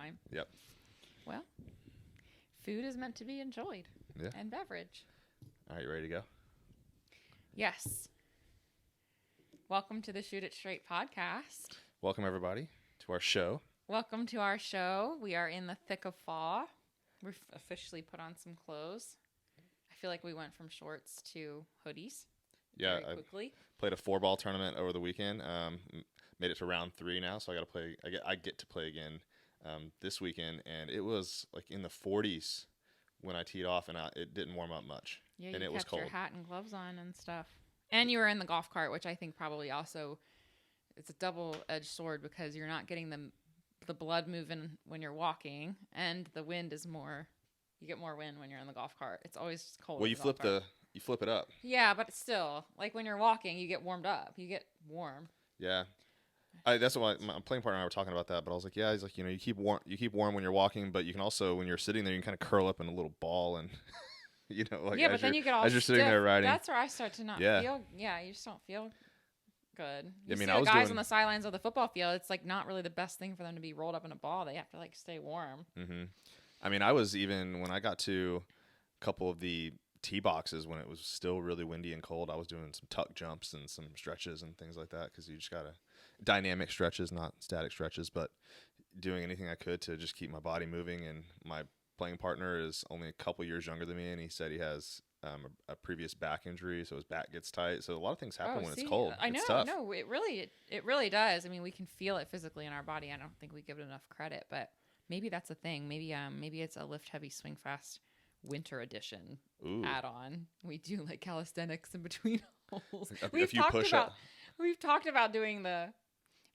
time. Yep. Well, food is meant to be enjoyed. Yeah. And beverage. All right, you ready to go? Yes. Welcome to the Shoot It Straight podcast. Welcome, everybody, to our show. Welcome to our show. We are in the thick of fall. We've officially put on some clothes. I feel like we went from shorts to hoodies. Yeah, very quickly. I played a 4-ball tournament over the weekend. Made it to round 3 now, so I got to play. I get to play again this weekend, and it was like in the 40s when I teed off, and it didn't warm up much. Yeah, and you it was kept cold. your hat and gloves on and stuff. And you were in the golf cart, which I think probably also it's a double-edged sword because you're not getting the blood moving when you're walking, and the wind is more. You get more wind when you're in the golf cart. It's always cold. Well, you flip it up. Yeah, but still, like when you're walking, you get warmed up. You get warm. Yeah. That's what my playing partner and I were talking about that, but I was like, yeah, he's like, you keep warm when you're walking, but you can also, when you're sitting there, you can kind of curl up in a little ball and, like yeah, but then you get all as you're sitting there riding. That's where I start to not feel. Yeah, you just don't feel good. You see the guys on the sidelines of the football field. It's like not really the best thing for them to be rolled up in a ball. They have to like stay warm. Mm-hmm. I mean, I was even when I got to a couple of the tee boxes when it was still really windy and cold, I was doing some tuck jumps and some stretches and things like that because you just gotta dynamic stretches, not static stretches, but doing anything I could to just keep my body moving. And my playing partner is only a couple years younger than me, and he said he has a previous back injury, so his back gets tight. So a lot of things happen when it's cold. I know. It's tough. No, it really does. I mean, we can feel it physically in our body. I don't think we give it enough credit, but maybe that's a thing. Maybe it's a lift heavy swing fast winter edition add-on. We do like calisthenics in between holes. We've talked about doing the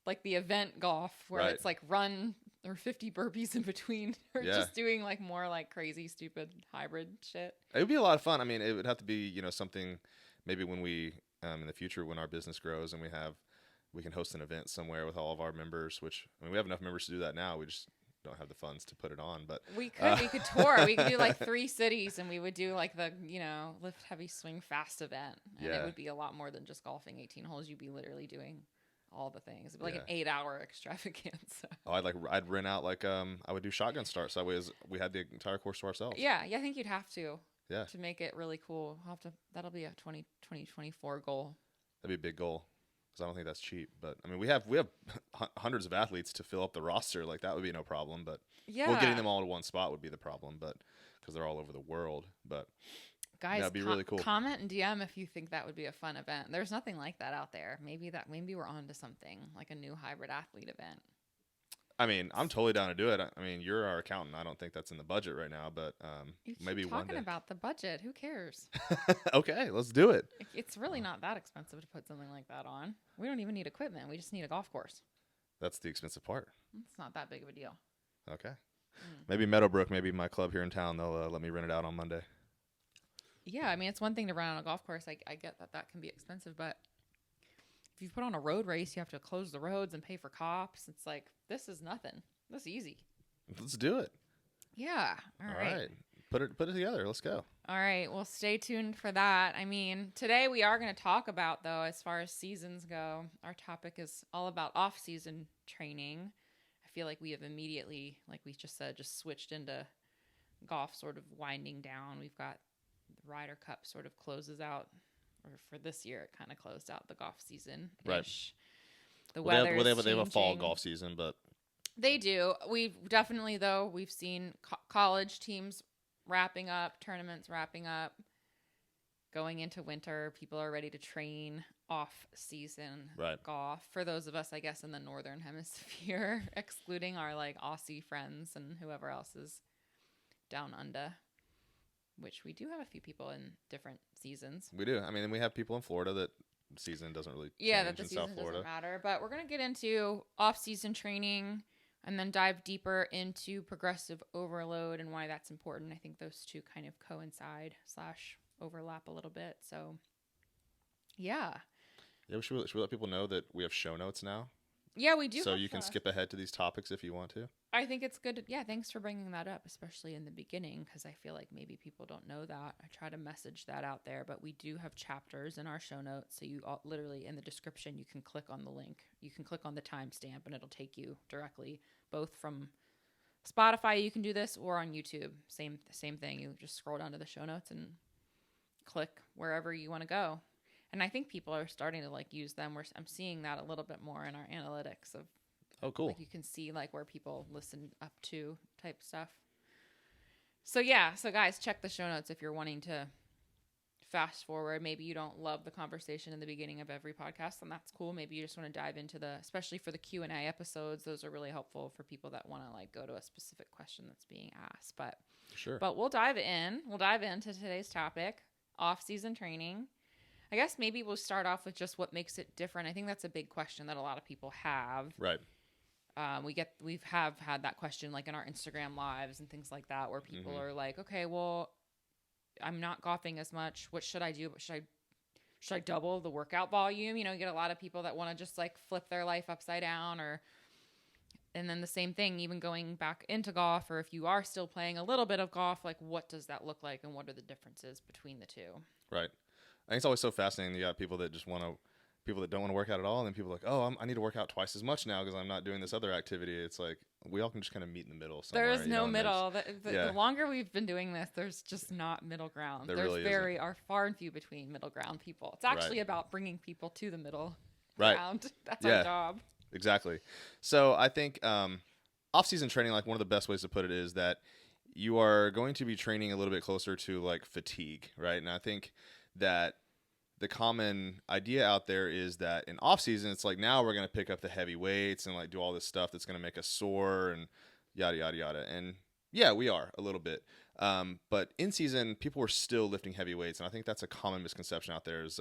event golf where it's like run or 50 burpees in between, or just doing like more like crazy stupid hybrid shit. It would be a lot of fun. I mean, it would have to be something maybe when we in the future when our business grows and we can host an event somewhere with all of our members. Which I mean, we have enough members to do that now. We just don't have the funds to put it on, but we could tour. We could do like 3 cities, and we would do like the lift heavy swing fast event, and it would be a lot more than just golfing 18 holes. You'd be literally doing all the things. It'd be like an 8-hour extravaganza. Oh, I'd rent out I would do shotgun starts. That way we had the entire course to ourselves. Yeah, I think you'd have to. Yeah. To make it really cool. That'll be a 2024 goal. That'd be a big goal. Because I don't think that's cheap, but I mean we have hundreds of athletes to fill up the roster. Like that would be no problem, but getting them all to one spot would be the problem. But because they're all over the world, but guys, that'd be really cool. Comment and DM if you think that would be a fun event. There's nothing like that out there. Maybe we're onto something like a new hybrid athlete event. I mean, I'm totally down to do it. I mean, you're our accountant. I don't think that's in the budget right now, but maybe one day. Talking about the budget, who cares? Okay, let's do it. It's really not that expensive to put something like that on. We don't even need equipment. We just need a golf course. That's the expensive part. It's not that big of a deal. Okay. Maybe Meadowbrook, maybe my club here in town, they'll let me rent it out on Monday. Yeah, I mean, it's one thing to run on a golf course. I get that can be expensive, but if you put on a road race, you have to close the roads and pay for cops. It's like, this is nothing. This is easy. Let's do it. Yeah. All right. Put it together. Let's go. All right. Well, stay tuned for that. I mean, today we are going to talk about, though, as far as seasons go, our topic is all about off-season training. I feel like we have immediately, like we just said, just switched into golf sort of winding down. We've got the Ryder Cup sort of closes out. Or for this year, it kind of closed out the golf season. Right. The weather. They have a fall golf season, but they do. We've definitely we've seen college teams wrapping up, tournaments wrapping up, going into winter. People are ready to train off season golf. For those of us, I guess, in the northern hemisphere, excluding our like Aussie friends and whoever else is down under. Which we do have a few people in different seasons. We do. I mean, we have people in Florida that season doesn't really change that the in season South Florida. Doesn't matter. But we're going to get into off-season training and then dive deeper into progressive overload and why that's important. I think those two kind of coincide / overlap a little bit. So, yeah. Yeah, should we let people know that we have show notes now? Yeah, we do. So you can skip ahead to these topics if you want to. I think it's good. Yeah, thanks for bringing that up, especially in the beginning, because I feel like maybe people don't know that. I try to message that out there, but we do have chapters in our show notes. So you literally in the description, you can click on the link. You can click on the timestamp, and it'll take you directly both from Spotify, you can do this, or on YouTube. Same thing. You just scroll down to the show notes and click wherever you want to go. And I think people are starting to like use them. I'm seeing that a little bit more in our analytics of. Oh, cool. Like you can see like where people listen up to type stuff. So yeah, so guys, check the show notes if you're wanting to fast forward. Maybe you don't love the conversation in the beginning of every podcast, and that's cool. Maybe you just want to dive into especially for the Q&A episodes. Those are really helpful for people that want to like go to a specific question that's being asked. But sure. But we'll dive in. We'll dive into today's topic, off-season training. I guess maybe we'll start off with just what makes it different. I think that's a big question that a lot of people have. Right. We have had that question like in our Instagram lives and things like that, where people are like, okay, well, I'm not golfing as much. What should I do? Should I double the workout volume? You know, you get a lot of people that want to just like flip their life upside down, and then the same thing, even going back into golf, or if you are still playing a little bit of golf, like what does that look like and what are the differences between the two? Right. I think it's always so fascinating. You got people that don't want to work out at all, and then people are like, oh, I need to work out twice as much now because I'm not doing this other activity. It's like we all can just kind of meet in the middle somewhere. There's no middle. The longer we've been doing this, there's just not middle ground. There really are far and few between middle ground people. It's actually about bringing people to the middle ground. That's our job. Exactly. So I think off-season training, like one of the best ways to put it is that you are going to be training a little bit closer to like fatigue, right? And I think that the common idea out there is that in off season, it's like now we're going to pick up the heavy weights and like do all this stuff that's going to make us sore and yada, yada, yada. And yeah, we are a little bit. But in season, people are still lifting heavy weights. And I think that's a common misconception out there is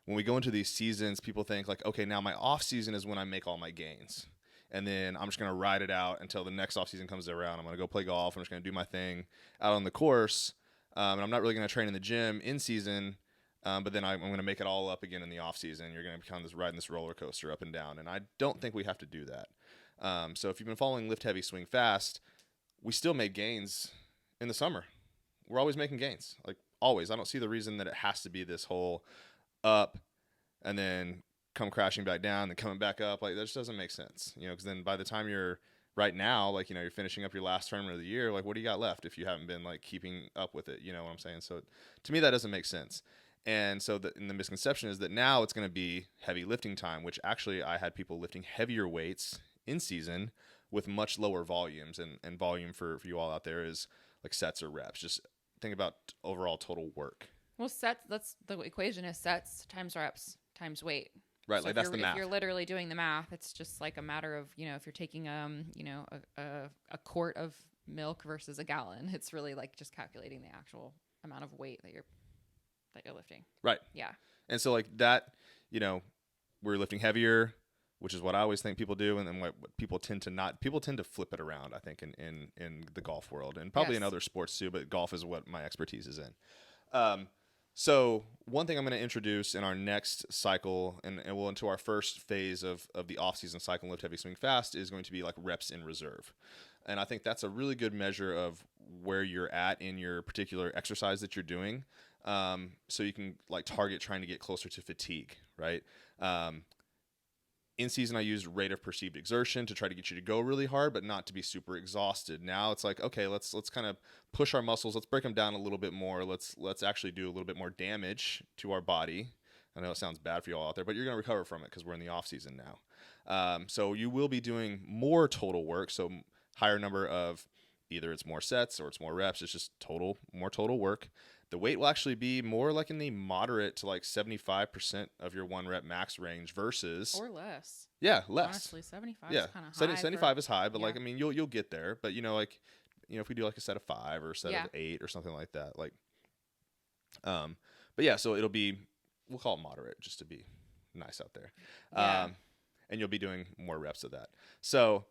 when we go into these seasons, people think like, okay, now my off season is when I make all my gains. And then I'm just going to ride it out until the next off season comes around. I'm going to go play golf. I'm just going to do my thing out on the course. And I'm not really going to train in the gym in season. But then I'm going to make it all up again in the off season. You're going to become riding this roller coaster up and down. And I don't think we have to do that. So if you've been following Lift Heavy, Swing Fast, we still make gains in the summer. We're always making gains, like always. I don't see the reason that it has to be this whole up and then come crashing back down and coming back up. Like that just doesn't make sense, because then by the time you're right now, like, you're finishing up your last tournament of the year, like what do you got left if you haven't been like keeping up with it? You know what I'm saying? So to me, that doesn't make sense. And so the misconception is that now it's going to be heavy lifting time, which actually I had people lifting heavier weights in season with much lower volumes. And volume for you all out there is like sets or reps. Just think about overall total work. Well, that's the equation is sets times reps times weight. Right, So like that's the math. If you're literally doing the math, it's just like a matter of, if you're taking a quart of milk versus a gallon, it's really like just calculating the actual amount of weight that you're lifting. Right. Yeah. And so like that, we're lifting heavier, which is what I always think people do. And then what people tend to flip it around, I think, in the golf world and probably in other sports too, but golf is what my expertise is in. So one thing I'm going to introduce in our next cycle and we'll into our first phase of the off-season cycle, Lift Heavy, Swing Fast, is going to be like reps in reserve. And I think that's a really good measure of where you're at in your particular exercise that you're doing. So you can like target trying to get closer to fatigue, right? In season, I used rate of perceived exertion to try to get you to go really hard, but not to be super exhausted. Now it's like, okay, let's kind of push our muscles. Let's break them down a little bit more. Let's actually do a little bit more damage to our body. I know it sounds bad for you all out there, but you're going to recover from it because we're in the off season now. So you will be doing more total work. So higher number of either it's more sets or it's more reps. It's just more total work. The weight will actually be more like in the moderate to like 75% of your 1 rep max range versus or less. Yeah, less. Honestly, 75 is kind of high. 75 is high, but like, I mean, you'll get there. But if we do like a set of 5 or a set of 8 or something like that, like, but yeah, so we'll call it moderate just to be nice out there. Yeah. And you'll be doing more reps of that. So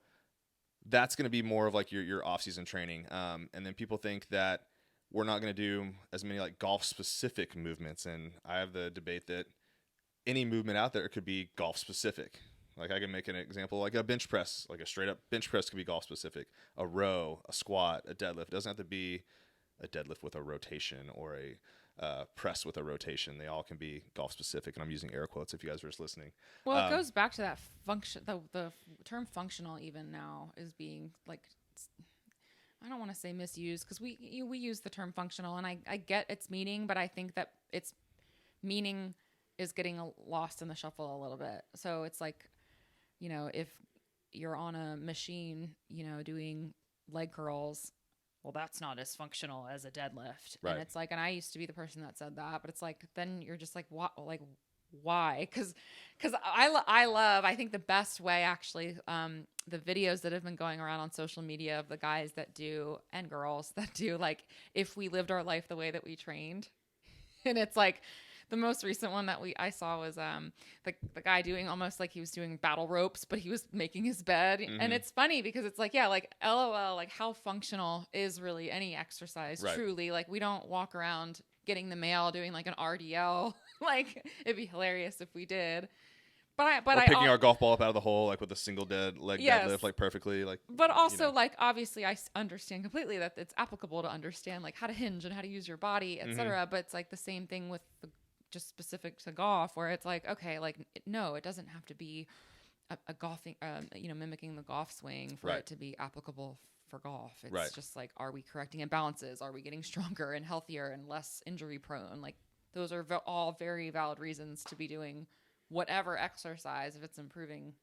that's going to be more of like your off-season training. And then people think that we're not going to do as many like golf specific movements. And I have the debate that any movement out there could be golf specific. Like I can make an example, like a bench press, like a straight up bench press could be golf specific. A row, a squat, a deadlift. It doesn't have to be a deadlift with a rotation or a press with a rotation. They all can be golf specific. And I'm using air quotes if you guys are just listening. Well, it goes back to that function. The term functional even now is being like, don't want to say misuse, because we use the term functional, and I get its meaning, but I think that its meaning is getting lost in the shuffle a little bit. So it's like, if you're on a machine, doing leg curls, well, that's not as functional as a deadlift. Right. And it's like, and I used to be the person that said that, but it's like, then you're just like, what, like, why? Because I think the best way, actually, the videos that have been going around on social media of the guys that do, and girls that do, like, if we lived our life the way that we trained. And it's like, the most recent one that I saw was the guy doing almost like he was doing battle ropes, but he was making his bed. Mm-hmm. And it's funny because it's like, yeah, like LOL, like how functional is really any exercise? Right. Truly, like we don't walk around getting the mail doing like an RDL. Like it'd be hilarious if we did. But picking our golf ball up out of the hole, like with a single leg deadlift, like perfectly, like. But also, like obviously, I understand completely that it's applicable to understand like how to hinge and how to use your body, etc. Mm-hmm. But it's like the same thing with just specific to golf, where it's like, okay, like no, it doesn't have to be a golfing, mimicking the golf swing for it to be applicable for golf. It's just like, are we correcting imbalances? Are we getting stronger and healthier and less injury prone? Like those are all very valid reasons to be doing whatever exercise if it's improving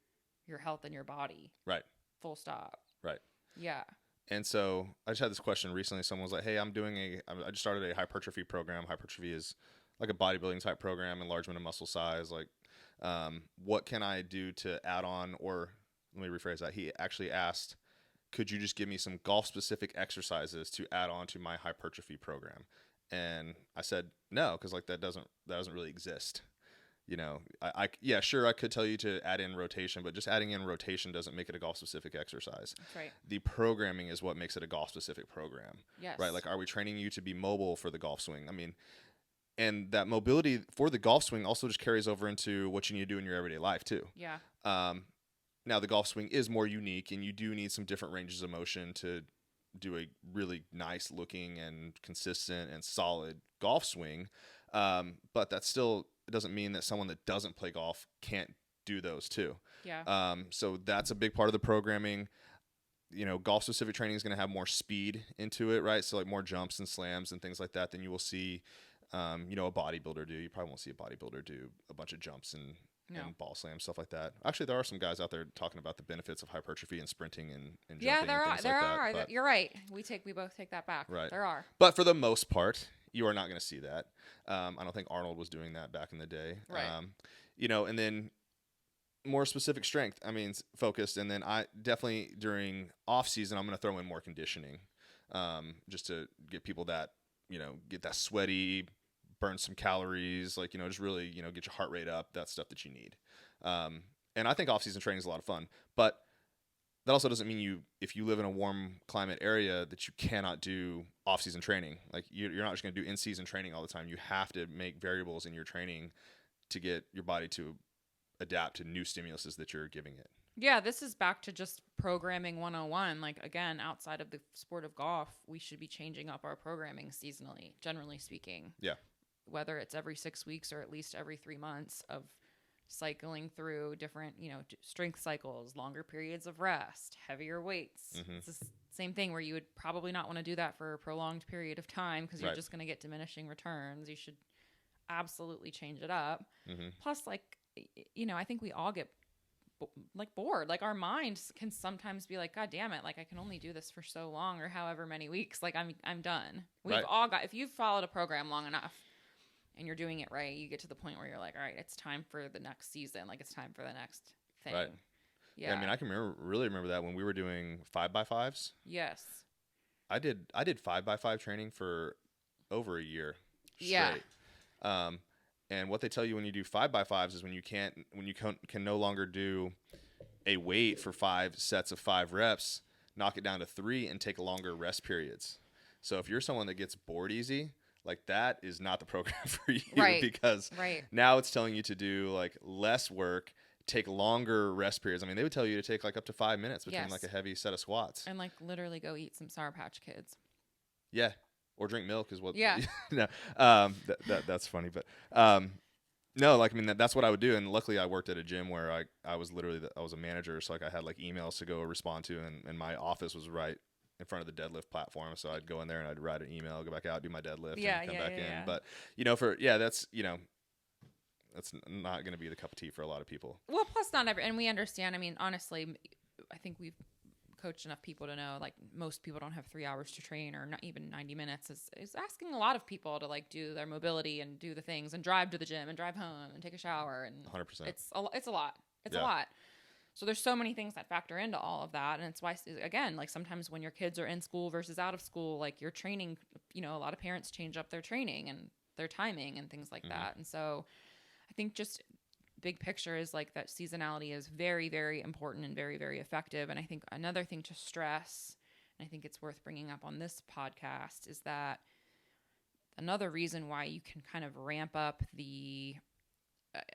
your health and your body. Right. Full stop. Right. Yeah. And so I just had this question recently. Someone was like, hey, I just started a hypertrophy program. Hypertrophy is like a bodybuilding type program, enlargement of muscle size. Like, what can I do to add on? Or let me rephrase that. He actually asked, could you just give me some golf specific exercises to add on to my hypertrophy program? And I said, no, because like that doesn't really exist. Yeah, sure, I could tell you to add in rotation, but just adding in rotation doesn't make it a golf-specific exercise. That's right. The programming is what makes it a golf-specific program. Yes. Right? Like, are we training you to be mobile for the golf swing? I mean, and that mobility for the golf swing also just carries over into what you need to do in your everyday life, too. Yeah. Now, the golf swing is more unique, and you do need some different ranges of motion to do a really nice-looking and consistent and solid golf swing. But that's still... It doesn't mean that someone that doesn't play golf can't do those too. Yeah. So that's a big part of the programming. Golf specific training is going to have more speed into it, right? So like more jumps and slams and things like that than you will see, a bodybuilder do. You probably won't see a bodybuilder do a bunch of jumps and ball slams, stuff like that. Actually, there are some guys out there talking about the benefits of hypertrophy and sprinting and jumping. Yeah, there and are. things There like are. That. You're right. We both take that back. Right. There are. But for the most part, you are not going to see that. I don't think Arnold was doing that back in the day. Right. And then more specific strength. I mean, focused. And then I definitely during off season, I'm going to throw in more conditioning, just to get people that, get that sweaty, burn some calories, like, just really, get your heart rate up, that stuff that you need. And I think off season training is a lot of fun, but that also doesn't mean if you live in a warm climate area that you cannot do off-season training. Like you're not just going to do in-season training all the time. You have to make variables in your training to get your body to adapt to new stimuluses that you're giving it. Yeah, this is back to just programming 101. Like again, outside of the sport of golf, we should be changing up our programming seasonally, generally speaking. Yeah. Whether it's every 6 weeks or at least every 3 months of cycling through different, strength cycles, longer periods of rest, heavier weights. Mm-hmm. It's the same thing where you would probably not want to do that for a prolonged period of time because you're just going to get diminishing returns. You should absolutely change it up. Mm-hmm. Plus, like, I think we all get bored. Like our minds can sometimes be like, God damn it. Like I can only do this for so long or however many weeks. Like I'm done. We've all got, if you've followed a program long enough, and you're doing it right, you get to the point where you're like, all right, it's time for the next season. Like, it's time for the next thing. Right. Yeah. I mean, I can really remember that when we were doing 5x5s. Yes. I did 5x5 training for over a year straight. Yeah. And what they tell you when you do 5x5s is when you can no longer do a weight for 5 sets of 5 reps, knock it down to 3 and take longer rest periods. So if you're someone that gets bored easy, like that is not the program for you, because now it's telling you to do like less work, take longer rest periods. I mean, they would tell you to take like up to 5 minutes between like a heavy set of squats. And like literally go eat some Sour Patch Kids. Yeah. Or drink milk is what. Yeah. No, that's funny. But no, like, I mean, that's what I would do. And luckily I worked at a gym where I was literally, I was a manager. So like I had like emails to go respond to and my office was right in front of the deadlift platform. So I'd go in there and I'd write an email, go back out, do my deadlift, Yeah, and come yeah, back yeah, in. yeah. But, that's, that's not going to be the cup of tea for a lot of people. Well, plus not every, and we understand. I mean, honestly, I think we've coached enough people to know, like, most people don't have 3 hours to train, or not even 90 minutes is asking a lot of people to, like, do their mobility and do the things and drive to the gym and drive home and take a shower. And 100%. It's a lot. It's Yeah. a lot. So there's so many things that factor into all of that. And it's why, again, like, sometimes when your kids are in school versus out of school, like, your training, a lot of parents change up their training and their timing and things like that. And so I think just big picture is like that seasonality is very, very important and very, very effective. And I think another thing to stress, and I think it's worth bringing up on this podcast, is that another reason why you can kind of ramp up the,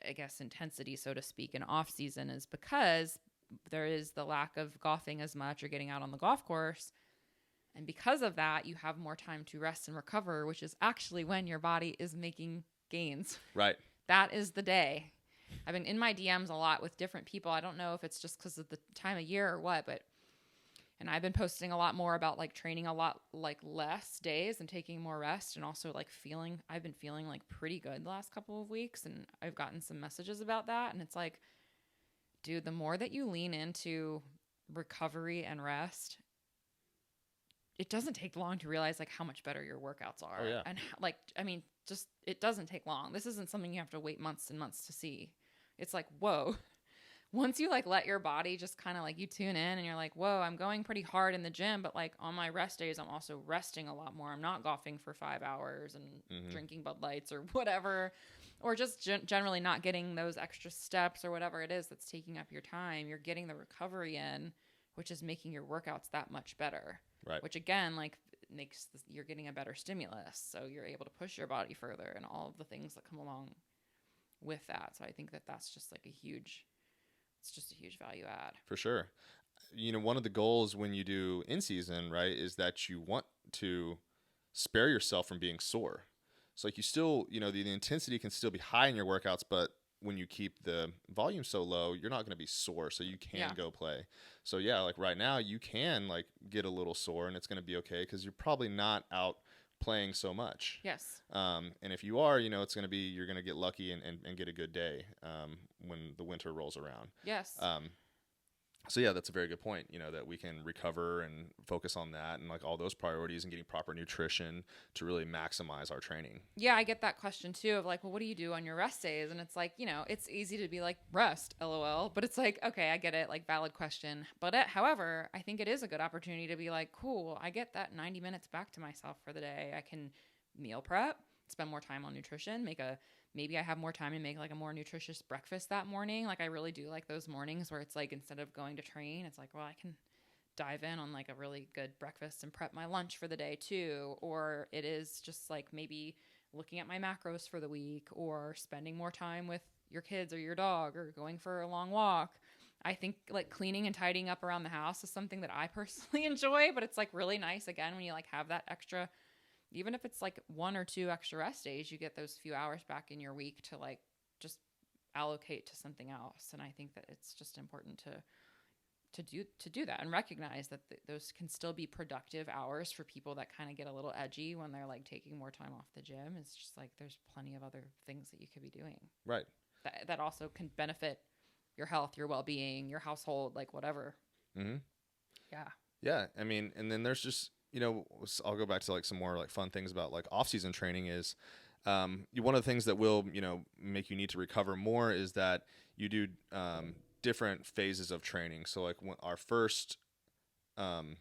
I guess, intensity, so to speak, in off season is because there is the lack of golfing as much or getting out on the golf course. And because of that, you have more time to rest and recover, which is actually when your body is making gains. Right. That is the day. I've been in my DMs a lot with different people. I don't know if it's just because of the time of year or what, and I've been posting a lot more about, like, training a lot, like, less days and taking more rest, and also, like, I've been feeling, like, pretty good the last couple of weeks, and I've gotten some messages about that. And it's like, dude, the more that you lean into recovery and rest, it doesn't take long to realize, like, how much better your workouts are. Oh, yeah. And, like, I mean, just, it doesn't take long. This isn't something you have to wait months and months to see. It's like, whoa. Once you, like, let your body just kind of, like, you tune in and you're like, whoa, I'm going pretty hard in the gym, but, like, on my rest days, I'm also resting a lot more. I'm not golfing for 5 hours and drinking Bud Lights or whatever, or just generally not getting those extra steps or whatever it is that's taking up your time. You're getting the recovery in, which is making your workouts that much better. Right. Which, again, like, you're getting a better stimulus, so you're able to push your body further and all of the things that come along with that. So I think that's just, like, it's just a huge value add. For sure. One of the goals when you do in season, right, is that you want to spare yourself from being sore. So, like, you still, the intensity can still be high in your workouts, but when you keep the volume so low, you're not going to be sore, so you can go play. So yeah, like right now you can, like, get a little sore and it's going to be okay because you're probably not out playing so much. Yes. And if you are, it's going to be, you're going to get lucky and get a good day when the winter rolls around. Yes. So yeah, that's a very good point, that we can recover and focus on that and, like, all those priorities and getting proper nutrition to really maximize our training. Yeah, I get that question too of, like, well, what do you do on your rest days? And it's like, it's easy to be like, rest, LOL. But it's like, okay, I get it, like, valid question. But however, I think it is a good opportunity to be like, cool, I get that 90 minutes back to myself for the day. I can meal prep, spend more time on nutrition, maybe I have more time to make, like, a more nutritious breakfast that morning. Like, I really do like those mornings where it's like, instead of going to train, it's like, well, I can dive in on, like, a really good breakfast and prep my lunch for the day too. Or it is just, like, maybe looking at my macros for the week, or spending more time with your kids or your dog, or going for a long walk. I think, like, cleaning and tidying up around the house is something that I personally enjoy, but it's, like, really nice, again, when you, like, have that extra, even if it's, like, 1 or 2 extra rest days, you get those few hours back in your week to, like, just allocate to something else. And I think that it's just important to do that and recognize that those can still be productive hours for people that kind of get a little edgy when they're, like, taking more time off the gym. It's just like, there's plenty of other things that you could be doing. Right. That also can benefit your health, your well-being, your household, like, whatever. Mm-hmm. Yeah. Yeah. I mean, and then there's just, I'll go back to, like, some more, like, fun things about, like, off-season training is one of the things that will, make you need to recover more is that you do different phases of training. So, like, our first thing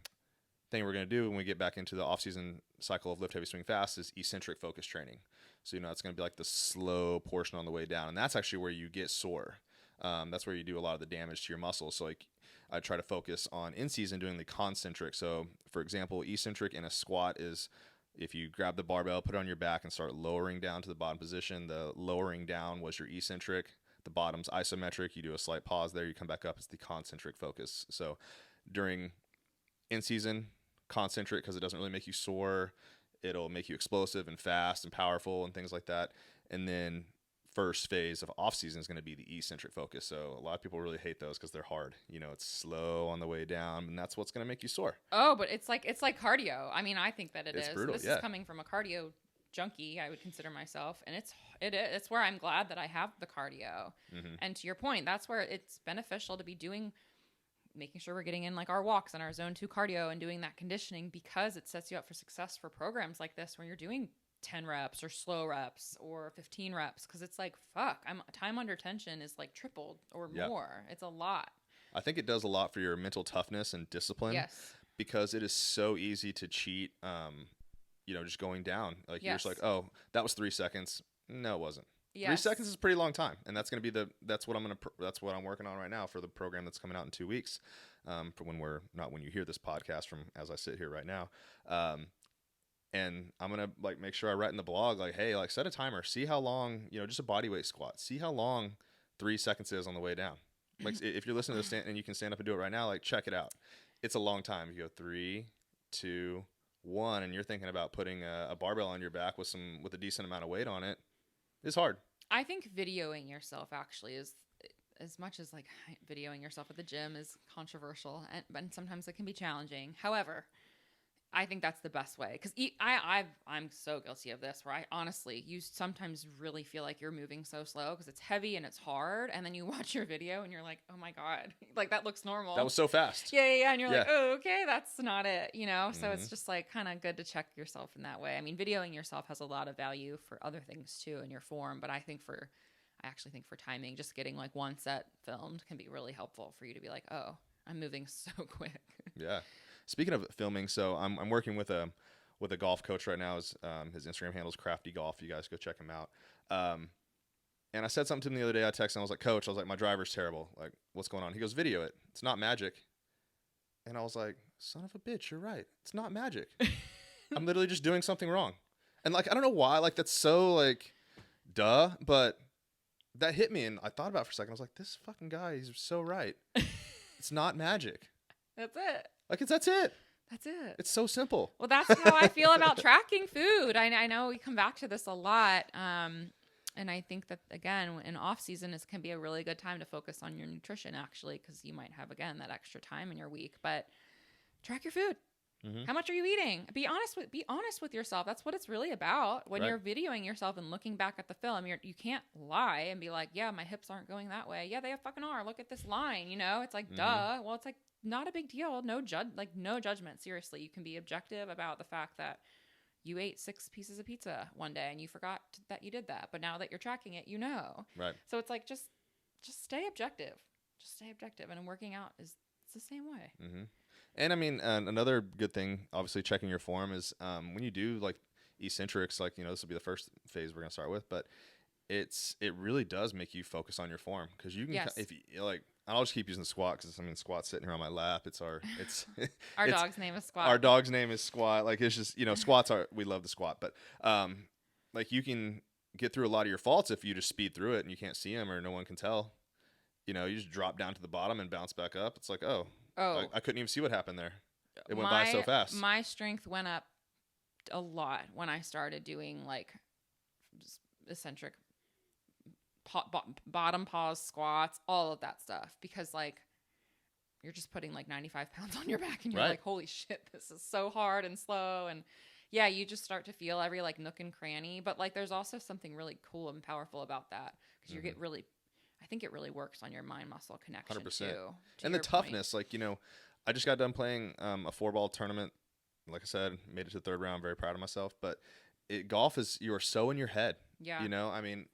we're going to do when we get back into the off-season cycle of lift heavy swing fast is eccentric focus training. So, it's going to be, like, the slow portion on the way down. And that's actually where you get sore. That's where you do a lot of the damage to your muscles. So, like, I try to focus on in season doing the concentric. So, for example, eccentric in a squat is if you grab the barbell, put it on your back, and start lowering down to the bottom position. The lowering down was your eccentric. The bottom's isometric. You do a slight pause there. You come back up. It's the concentric focus. So, during in season, concentric, because it doesn't really make you sore. It'll make you explosive and fast and powerful and things like that. And then first phase of off season is going to be the eccentric focus. So a lot of people really hate those because they're hard. You know, it's slow on the way down, and that's what's going to make you sore. Oh, but it's like cardio. I mean, I think that it's brutal. This is coming from a cardio junkie, I would consider myself, and it's where I'm glad that I have the cardio. Mm-hmm. And to your point, that's where it's beneficial to be making sure we're getting in like our walks and our zone 2 cardio and doing that conditioning, because it sets you up for success for programs like this where you're doing 10 reps or slow reps or 15 reps, because it's like, fuck, time under tension is like tripled or more. It's a lot. I think it does a lot for your mental toughness and discipline. Yes. Because it is so easy to cheat, you know, just going down. Like, you're just like, oh, that was 3 seconds. No, it wasn't. Yes. 3 seconds is a pretty long time, and that's going to be that's what I'm working on right now for the program that's coming out in 2 weeks. For when you hear this podcast from as I sit here right now, and I'm gonna like make sure I write in the blog like, hey, like set a timer, see how long, you know, just a body weight squat, see how long 3 seconds is on the way down. Like if you're listening to this and you can stand up and do it right now, like check it out. It's a long time. You go 3, 2, 1, and you're thinking about putting a barbell on your back with a decent amount of weight on it. It's hard. I think videoing yourself actually is, as much as like videoing yourself at the gym is controversial, but sometimes it can be challenging. However, I think that's the best way, because I'm so guilty of this, where I honestly, you sometimes really feel like you're moving so slow because it's heavy and it's hard, and then you watch your video and you're like, oh my God, like that looks normal. That was so fast. Yeah. And you're like, oh, okay, that's not it, you know? So it's just like kind of good to check yourself in that way. I mean, videoing yourself has a lot of value for other things too in your form, but I actually think for timing, just getting like one set filmed can be really helpful for you to be like, oh, I'm moving so quick. Yeah. Speaking of filming, so I'm working with a golf coach right now. His Instagram handle is Crafty Golf. You guys go check him out. And I said something to him the other day. I texted him. I was like, Coach, my driver's terrible. Like, what's going on? He goes, video it. It's not magic. And I was like, son of a bitch, you're right. It's not magic. I'm literally just doing something wrong. And like, I don't know why. Like, that's so like, duh. But that hit me, and I thought about it for a second. I was like, this fucking guy, he's so right. It's not magic. That's it. That's it. That's it. It's so simple. Well, that's how I feel about tracking food. I know we come back to this a lot. And I think that, again, in off season, it can be a really good time to focus on your nutrition, actually, because you might have, again, that extra time in your week. But track your food. Mm-hmm. How much are you eating? Be honest with yourself. That's what it's really about. When you're videoing yourself and looking back at the film, you can't lie and be like, yeah, my hips aren't going that way. Yeah, they fucking are. Look at this line. You know, it's like, duh. Well, it's like not a big deal. No judgment. Seriously, you can be objective about the fact that you ate 6 pieces of pizza one day and you forgot that you did that. But now that you're tracking it, you know. Right. So it's like, just stay objective. Just stay objective. And working out it's the same way. Mm-hmm. And I mean, another good thing, obviously checking your form is when you do like eccentrics, like, you know, this will be the first phase we're going to start with, but it really does make you focus on your form, because you can, if you like, I'll just keep using the squat because Squat's sitting here on my lap. Our dog's name is Squat. Our dog's name is Squat. Like, it's just, you know, we love the squat, but like you can get through a lot of your faults if you just speed through it and you can't see them or no one can tell. You know, you just drop down to the bottom and bounce back up. It's like, I couldn't even see what happened there. It went by so fast. My strength went up a lot when I started doing like eccentric bottom pause squats, all of that stuff, because like you're just putting like 95 pounds on your back and you're like, holy shit, this is so hard and slow. And yeah, you just start to feel every like nook and cranny, but like there's also something really cool and powerful about that, because I think it really works on your mind muscle connection 100%. too. And the toughness, like, you know, I just got done playing a 4-ball tournament. Like I said, made it to the 3rd round. Very proud of myself. But golf is, you are so in your head. Yeah. You know, I mean,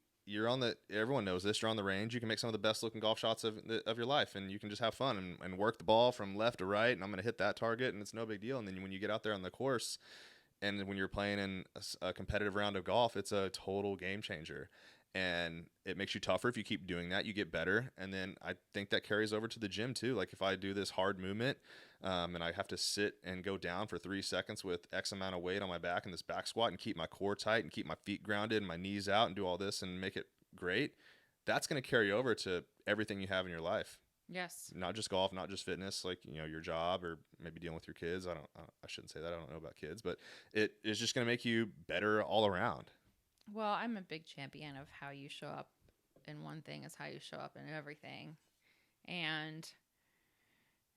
everyone knows this. You're on the range. You can make some of the best looking golf shots of your life, and you can just have fun and work the ball from left to right. And I'm going to hit that target, and it's no big deal. And then when you get out there on the course, and when you're playing in a competitive round of golf, it's a total game changer. And it makes you tougher. If you keep doing that, you get better. And then I think that carries over to the gym too. Like if I do this hard movement and I have to sit and go down for 3 seconds with X amount of weight on my back in this back squat and keep my core tight and keep my feet grounded and my knees out and do all this and make it great, that's going to carry over to everything you have in your life. Yes. Not just golf, not just fitness, like, you know, your job or maybe dealing with your kids. I shouldn't say that. I don't know about kids, but it is just going to make you better all around. Well, I'm a big champion of how you show up in one thing is how you show up in everything. And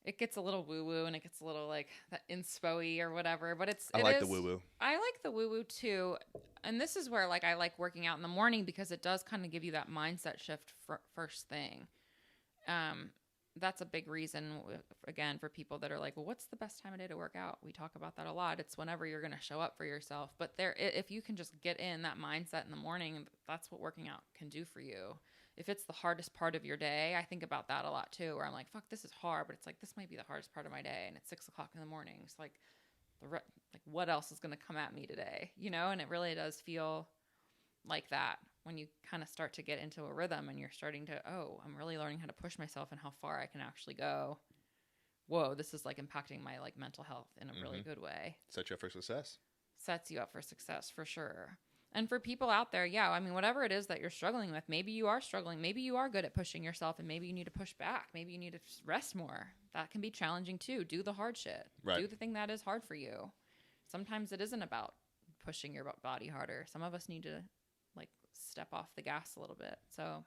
it gets a little woo woo and it gets a little like that inspo-y or whatever, but I like the woo woo. I like the woo woo too. And this is where like I like working out in the morning because it does kind of give you that mindset shift first thing. That's a big reason, again, for people that are like, well, what's the best time of day to work out? We talk about that a lot. It's whenever you're going to show up for yourself. But if you can just get in that mindset in the morning, that's what working out can do for you. If it's the hardest part of your day, I think about that a lot too, where I'm like, fuck, this is hard, but it's like, this might be the hardest part of my day. And it's 6:00 in the morning. It's like, like what else is going to come at me today? You know? And it really does feel like that when you kind of start to get into a rhythm and you're starting to, oh, I'm really learning how to push myself and how far I can actually go. Whoa, this is like impacting my like mental health in a really good way. Sets you up for success. Sets you up for success for sure. And for people out there, yeah, I mean, whatever it is that you're struggling with, maybe you are struggling. Maybe you are good at pushing yourself and maybe you need to push back. Maybe you need to rest more. That can be challenging too. Do the hard shit. Right. Do the thing that is hard for you. Sometimes it isn't about pushing your body harder. Some of us need to like step off the gas a little bit. So,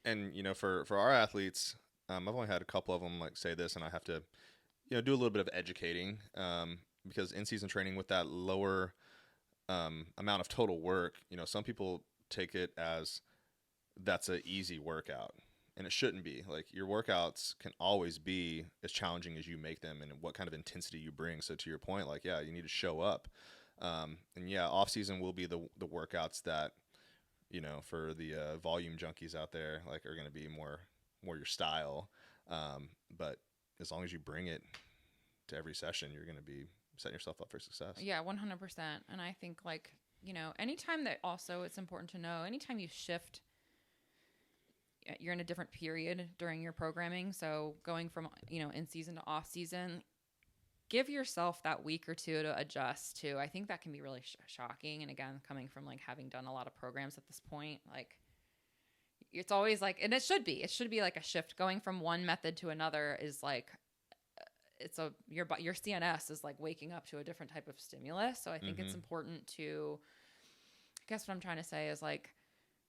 and you know, for our athletes, I've only had a couple of them like say this, and I have to, you know, do a little bit of educating because in-season training with that lower amount of total work, you know, some people take it as that's an easy workout, and it shouldn't be. Like your workouts can always be as challenging as you make them, and what kind of intensity you bring. So to your point, like yeah, you need to show up, and yeah, off season will be the workouts that, you know, for the volume junkies out there, like are going to be more your style. But as long as you bring it to every session, you're going to be setting yourself up for success. Yeah, 100%. And I think like, you know, anytime that also it's important to know, anytime you shift, you're in a different period during your programming. So going from, you know, in season to off season, give yourself that week or two to adjust to. I think that can be really shocking. And again, coming from like having done a lot of programs at this point, like it's always like, and it should be like a shift. Going from one method to another is like, your CNS is like waking up to a different type of stimulus. So I think it's important to, I guess what I'm trying to say is like,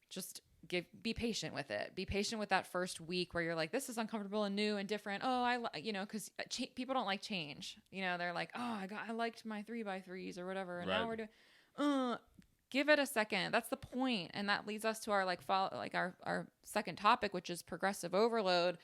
just be patient with it. Be patient with that first week where you're like, this is uncomfortable and new and different. Oh, you know, because people don't like change. You know, they're like, oh, I liked my 3x3s or whatever, and now we're doing. Give it a second. That's the point, and that leads us to our our second topic, which is progressive overload.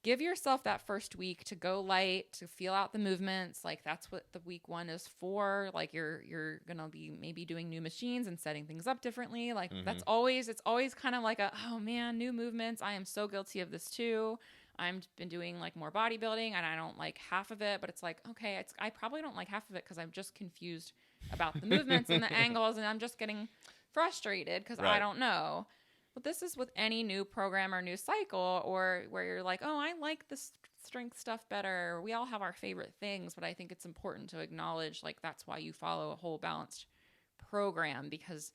Give yourself that first week to go light, to feel out the movements. Like that's what the week one is for. Like you're going to be maybe doing new machines and setting things up differently. Like it's always kind of like oh man, new movements. I am so guilty of this too. I've been doing like more bodybuilding and I don't like half of it, but it's like, okay, I probably don't like half of it because I'm just confused about the movements and the angles and I'm just getting frustrated because I don't know. But this is with any new program or new cycle, or where you're like, oh, I like this strength stuff better. We all have our favorite things, but I think it's important to acknowledge like that's why you follow a whole balanced program, because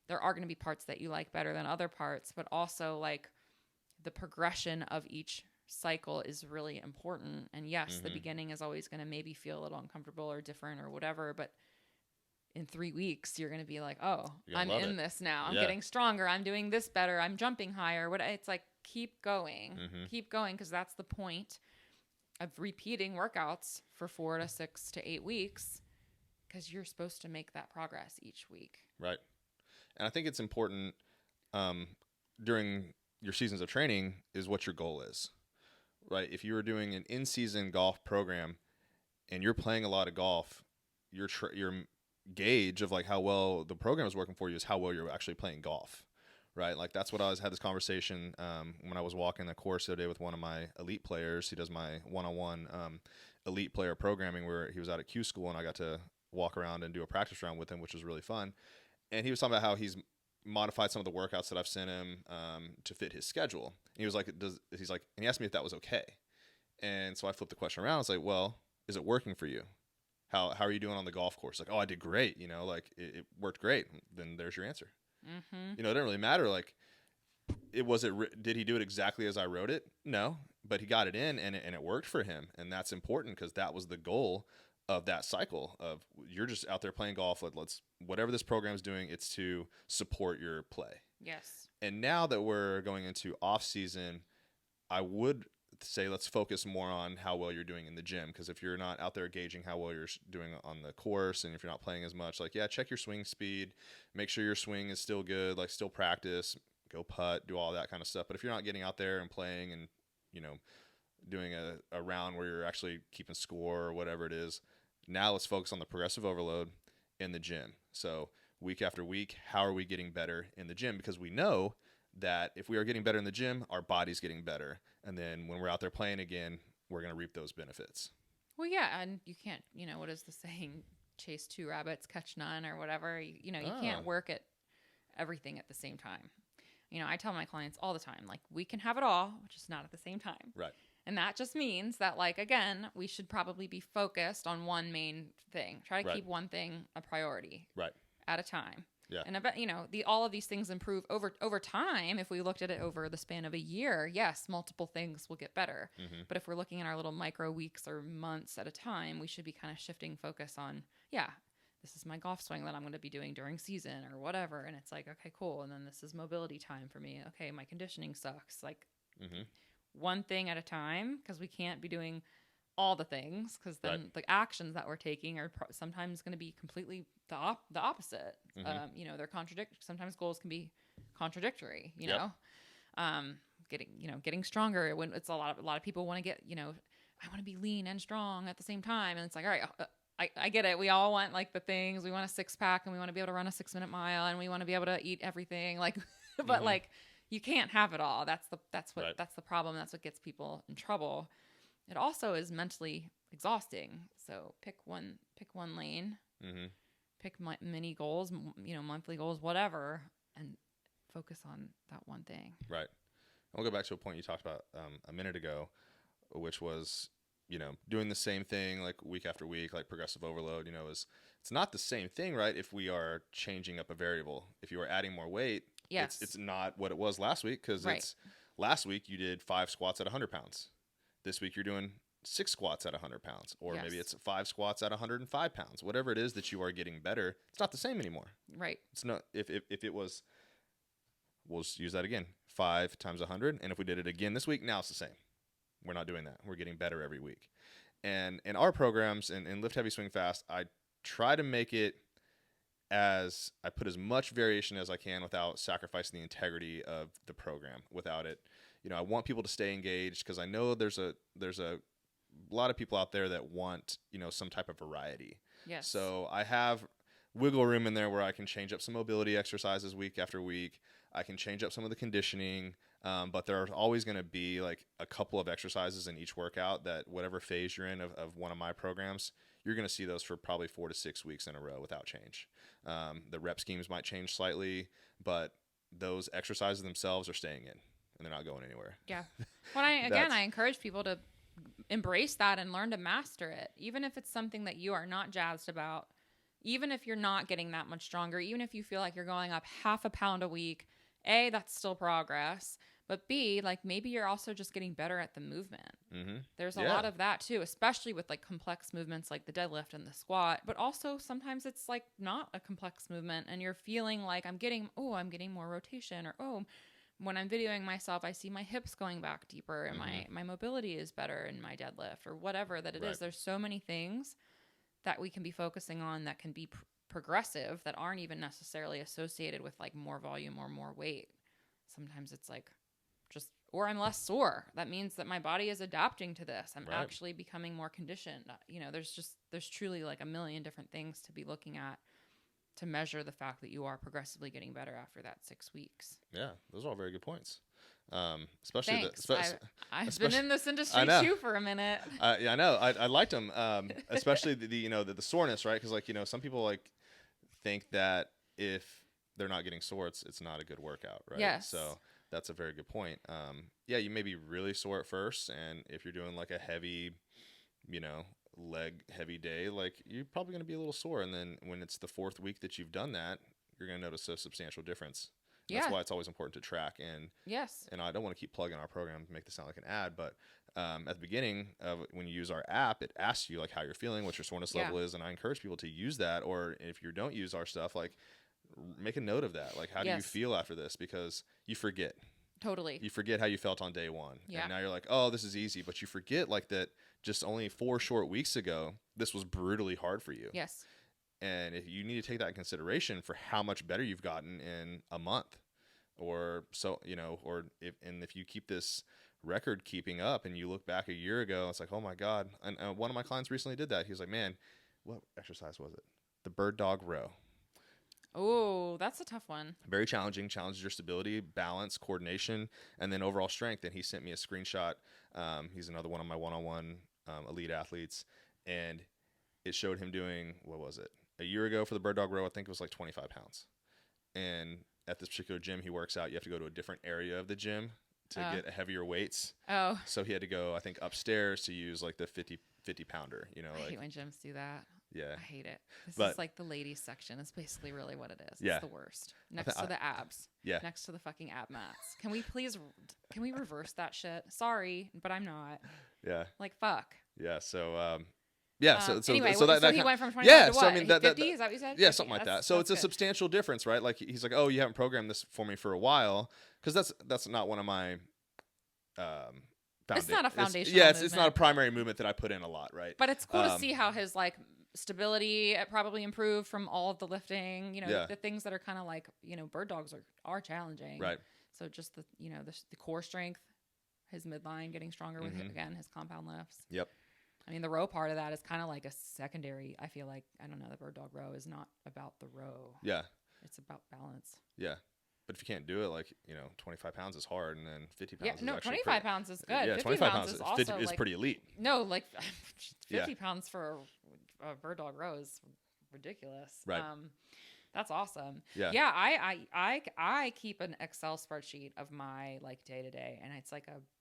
there are going to be parts that you like better than other parts, but also like the progression of each cycle is really important. And yes, the beginning is always going to maybe feel a little uncomfortable or different or whatever, but in 3 weeks, you're going to be like, oh, I'm in this now. I'm getting stronger. I'm doing this better. I'm jumping higher. It's like, keep going, because that's the point of repeating workouts for 4 to 6 to 8 weeks, because you're supposed to make that progress each week. Right. And I think it's important during your seasons of training is what your goal is, right? If you were doing an in-season golf program and you're playing a lot of golf, your gauge of like how well the program is working for you is how well you're actually playing golf, right? Like that's what I had this conversation when I was walking the course the other day with one of my elite players. He does my one-on-one elite player programming, where he was out at Q school and I got to walk around and do a practice round with him, which was really fun. And he was talking about how he's modified some of the workouts that I've sent him to fit his schedule. And he was like, and he asked me if that was okay. And so I flipped the question around. I was like, well, is it working for you? How are you doing on the golf course? Like, oh, I did great. You know, like it worked great. Then there's your answer. You know, it didn't really matter. Like, did he do it exactly as I wrote it? No, but he got it in and it worked for him. And that's important because that was the goal of that cycle of you're just out there playing golf. Let's whatever this program is doing, it's to support your play. Yes. And now that we're going into off season, I would say let's focus more on how well you're doing in the gym, because if you're not out there gauging how well you're doing on the course, and if you're not playing as much, like, yeah, check your swing speed, make sure your swing is still good, like still practice, go putt, do all that kind of stuff. But if you're not getting out there and playing and, you know, doing a round where you're actually keeping score or whatever it is, now let's focus on the progressive overload in the gym. So week after week, how are we getting better in the gym? Because we know that if we are getting better in the gym, our body's getting better. And then when we're out there playing again, we're going to reap those benefits. Well, yeah, and you can't, you know, what is the saying? Chase 2 rabbits, catch none, or whatever. You can't work at everything at the same time. You know, I tell my clients all the time, like, we can have it all, just not at the same time. Right. And that just means that, like, again, we should probably be focused on one main thing. Try to keep one thing a priority. Right. At a time. Yeah. And I bet, you know, all of these things improve over time. If we looked at it over the span of a year, yes, multiple things will get better. Mm-hmm. But if we're looking at our little micro weeks or months at a time, we should be kind of shifting focus on, yeah, this is my golf swing that I'm going to be doing during season or whatever. And it's like, okay, cool. And then this is mobility time for me. Okay, my conditioning sucks. Like, one thing at a time, because we can't be doing all the things, because then the actions that we're taking are sometimes going to be completely the opposite. You know, they're sometimes goals can be contradictory, you know. Getting stronger, when it's a lot of people want to get, you know, I want to be lean and strong at the same time, and it's like, all right, I get it, we all want like the things, we want a 6-pack, and we want to be able to run a 6-minute mile, and we want to be able to eat everything, like but like, you can't have it all. That's the problem. That's what gets people in trouble. It also is mentally exhausting. So pick one lane, pick mini goals, you know, monthly goals, whatever, and focus on that one thing. Right. I'll go back to a point you talked about a minute ago, which was, you know, doing the same thing like week after week, like progressive overload. You know, it's not the same thing, right? If we are changing up a variable, if you are adding more weight, yes, it's not what it was last week, because it's last week you did 5 squats at 100 pounds. This week you're doing 6 squats at 100 pounds, or maybe it's 5 squats at 105 pounds. Whatever it is that you are getting better, it's not the same anymore. Right. It's not. If it was, we'll just use that again, 5 times 100, and if we did it again this week, now it's the same. We're not doing that. We're getting better every week. And in our programs, in Lift Heavy Swing Fast, I try to make it as I put as much variation as I can without sacrificing the integrity of the program. Without it, you know, I want people to stay engaged, because I know there's a lot of people out there that want, you know, some type of variety. Yes. So I have wiggle room in there where I can change up some mobility exercises week after week. I can change up some of the conditioning, but there are always going to be like a couple of exercises in each workout that whatever phase you're in of one of my programs, you're going to see those for probably 4 to 6 weeks in a row without change. The rep schemes might change slightly, but those exercises themselves are staying in, and they're not going anywhere. Yeah. Well, I encourage people to embrace that and learn to master it, even if it's something that you are not jazzed about, even if you're not getting that much stronger, even if you feel like you're going up half a pound a week. A, that's still progress, but B, like, maybe you're also just getting better at the movement. There's a lot of that too, especially with like complex movements like the deadlift and the squat, but also sometimes it's like not a complex movement and you're feeling like I'm getting more rotation, or when I'm videoing myself, I see my hips going back deeper, and my mobility is better in my deadlift, or whatever that it is. There's so many things that we can be focusing on that can be progressive, that aren't even necessarily associated with like more volume or more weight. Sometimes it's like or I'm less sore. That means that my body is adapting to this. I'm actually becoming more conditioned. You know, there's truly like a million different things to be looking at to measure the fact that you are progressively getting better after that 6 weeks. Yeah, those are all very good points. Especially Thanks. I've been in this industry too for a minute. Yeah, I know. I liked them. Especially the soreness, right? Because like, you know, some people like think that if they're not getting sore, it's not a good workout, right? Yes. So that's a very good point. Yeah, you may be really sore at first, and if you're doing like a heavy, you know, leg heavy day, like you're probably going to be a little sore. And then when it's the 4th week that you've done that, you're going to notice a substantial difference That's why it's always important to track. And yes. And I don't want to keep plugging our program to make this sound like an ad, but at the beginning of when you use our app, it asks you like how you're feeling, what your soreness level is, and I encourage people to use that. Or if you don't use our stuff, like make a note of that. Like, how do you feel after this? Because you forget. Totally. You forget how you felt on day one. Yeah. And now you're like, oh, this is easy. But you forget like that just only 4 short weeks ago, this was brutally hard for you. Yes. And if you need to take that in consideration for how much better you've gotten in a month. Or so, if you keep this record keeping up and you look back a year ago, it's like, oh my God. And one of my clients recently did that. He was like, man, what exercise was it? The bird dog row. Oh, that's a tough one. Very challenging. Challenges your stability, balance, coordination, and then overall strength. And he sent me a screenshot. He's another one of my one-on-one elite athletes. And it showed him doing, what was it? A year ago for the bird dog row, I think it was like 25 pounds. And at this particular gym he works out, you have to go to a different area of the gym to get heavier weights. Oh. So he had to go, I think, upstairs to use like the 50 pounder, I hate when gyms do that. Yeah. I hate it. This is like the ladies section. It's basically really what it is. Yeah. It's the worst. Next to the abs. Yeah. Next to the fucking ab mats. Can we reverse that shit? Sorry, but I'm not. Yeah. Like, fuck. Yeah. So, anyway, so he went from 25 to what? So I mean, 50? Is that what you said? Yeah, 50? something like that. So it's a substantial difference, right? Like he's like, oh, you haven't programmed this for me for a while, because that's not one of my. It's not a foundational. It's not a primary movement that I put in a lot, right? But it's cool to see how his like stability probably improved from all of the lifting. The things that are kind of like bird dogs are challenging, right? So just the the core strength, his midline getting stronger with again his compound lifts. Yep. I mean, the row part of that is kind of like a secondary. I feel like, I don't know, the bird dog row is not about the row. Yeah. It's about balance. Yeah. But if you can't do it, like, 25 pounds is hard, and then 50 pounds is actually 25 pounds is good. Yeah, 25 pounds is also is pretty elite. No, like 50 pounds for a bird dog row is ridiculous. Right. That's awesome. Yeah. Yeah. I keep an Excel spreadsheet of my like day to day, and